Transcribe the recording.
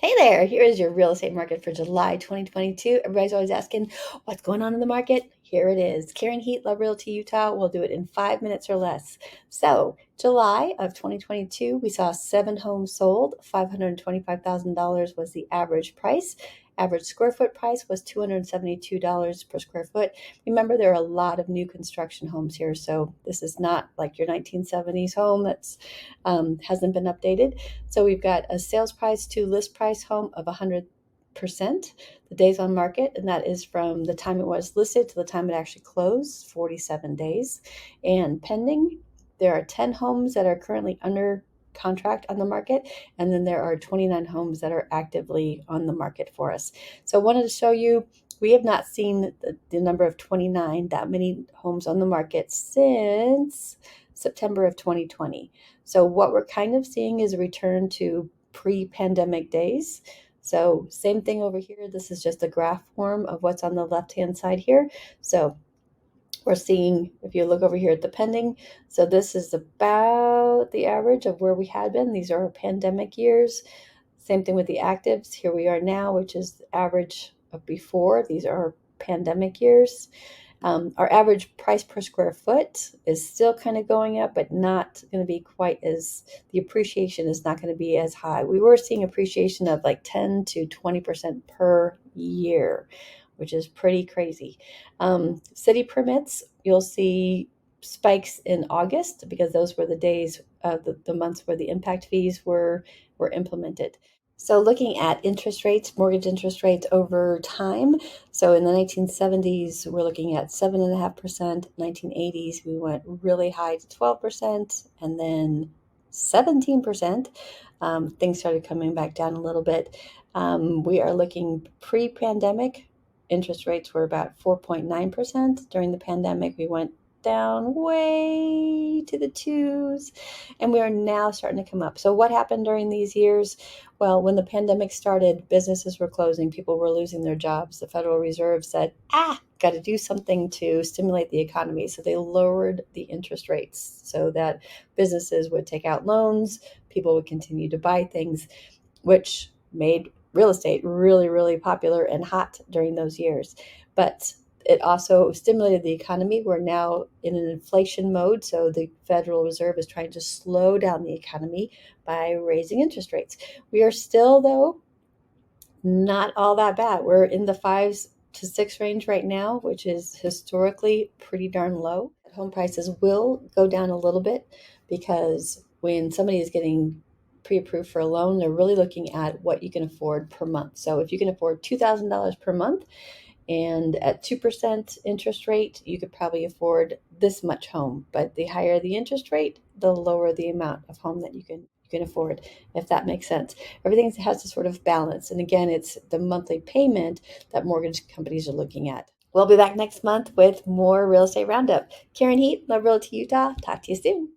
Hey there, here is your real estate market for July 2022. Everybody's always asking, what's going on in the market? Here it is. Karen Heat, Love Realty Utah. We'll do it in 5 minutes or less. So, July of 2022, we saw 7 homes sold. $525,000 was the average price. Average square foot price was $272 per square foot. Remember, there are a lot of new construction homes here, so this is not like your 1970s home that's hasn't been updated. So we've got a sales price to list price home of 100%, the days on market, and that is from the time it was listed to the time it actually closed, 47 days. And pending, there are 10 homes that are currently under contract on the market, and then there are 29 homes that are actively on the market for us. So I wanted to show you, we have not seen the number of 29, that many homes on the market since September of 2020. So what we're kind of seeing is a return to pre-pandemic days. So same thing over here. This is just a graph form of what's on the left-hand side here. So we're seeing, if you look over here at the pending, so this is about the average of where we had been. These are pandemic years. Same thing with the actives. Here we are now, which is the average of before. These are pandemic years. Our average price per square foot is still kind of going up, but not going to be quite as, the appreciation is not going to be as high. We were seeing appreciation of like 10 to 20% per year, which is pretty crazy. City permits, you'll see spikes in August because those were the days, the months where the impact fees were implemented. So looking at interest rates, mortgage interest rates over time. So in the 1970s, we're looking at 7.5%. 1980s, we went really high to 12%, and then 17%. Things started coming back down a little bit. We are looking pre-pandemic. Interest rates were about 4.9%. During the pandemic, we went down way to the twos, and we are now starting to come up. So what happened during these years? Well, when the pandemic started, businesses were closing, people were losing their jobs. The Federal Reserve said, got to do something to stimulate the economy. So they lowered the interest rates so that businesses would take out loans, people would continue to buy things, which made real estate really, really popular and hot during those years. But it also stimulated the economy. We're now in an inflation mode, so the Federal Reserve is trying to slow down the economy by raising interest rates. We are still, though, not all that bad. We're in the 5s to 6 range right now, which is historically pretty darn low. Home prices will go down a little bit because when somebody is getting pre-approved for a loan, they're really looking at what you can afford per month. So if you can afford $2,000 per month, and at 2% interest rate, you could probably afford this much home. But the higher the interest rate, the lower the amount of home that you can afford, if that makes sense. Everything has to sort of balance. And again, it's the monthly payment that mortgage companies are looking at. We'll be back next month with more Real Estate Roundup. Karen Heat, Love Realty Utah. Talk to you soon.